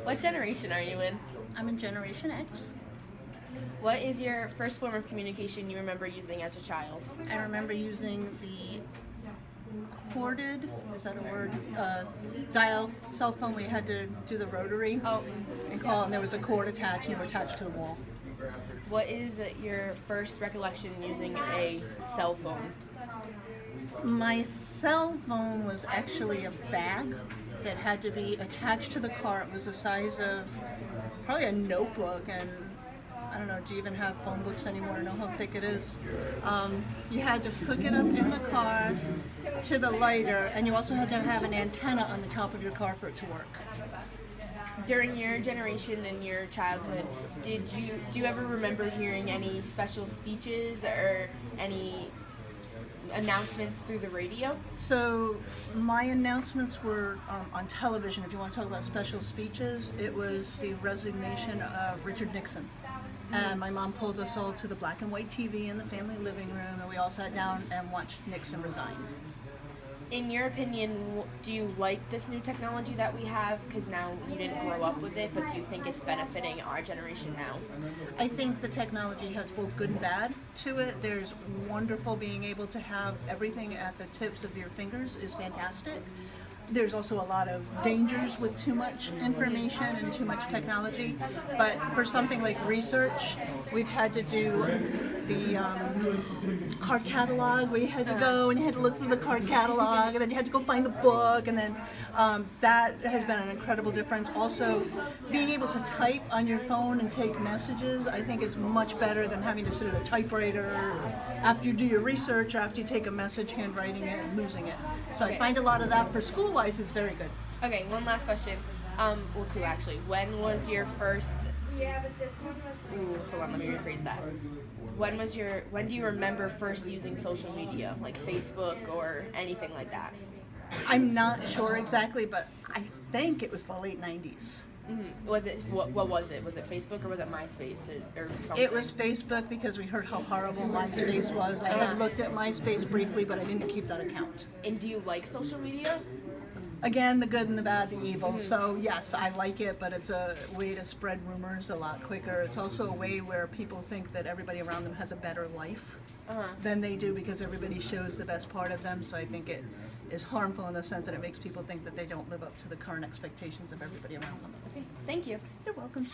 What generation are you in? I'm in Generation X. What is your first form of communication you remember using as a child? I remember using the corded, is that a word? Dial cell phone. We had to do the rotary Oh, and call, and there was a cord attached, and you were attached to the wall. what is your first recollection using a cell phone? My cell phone was actually a bag that had to be attached to the car. It was the size of probably a notebook, and I don't know, do you even have phone books anymore to know how thick it is? You had to hook it up in the car to the lighter, and you also had to have an antenna on the top of your car for it to work. During your generation and your childhood, do you ever remember hearing any special speeches or any announcements through the radio? So my announcements were on television. If you want to talk about special speeches, it was the resignation of Richard Nixon. And my mom pulled us all to the black and white TV in the family living room, and we all sat down and watched Nixon resign. In your opinion, do you like this new technology that we have? Because now you didn't grow up with it, but do you think it's benefiting our generation now? I think the technology has both good and bad to it. There's wonderful being able to have everything at the tips of your fingers is fantastic. There's also a lot of dangers with too much information and too much technology. But for something like research, we've had to do the card catalog. We had to go and you had to look through the card catalog, and then you had to go find the book, and then that has been an incredible difference. Also, being able to type on your phone and take messages, I think is much better than having to sit at a typewriter after you do your research, or after you take a message, handwriting it and losing it. So I find a lot of that for school-wise is very good. Okay, one last question. Well, two actually. When was your first? Ooh, hold on, let me rephrase that. When do you remember first using social media, like Facebook or anything like that? I'm not sure exactly, but I think it was the late 90s. Mm-hmm. Was it what was it? Was it Facebook or was it MySpace or something? It was Facebook because we heard how horrible MySpace was. I had looked at MySpace briefly, but I didn't keep that account. And do you like social media? Again, the good and the bad, the evil. So yes, I like it, but it's a way to spread rumors a lot quicker. It's also a way where people think that everybody around them has a better life than they do because everybody shows the best part of them. So I think it is harmful in the sense that it makes people think that they don't live up to the current expectations of everybody around them. Okay, thank you. You're welcome.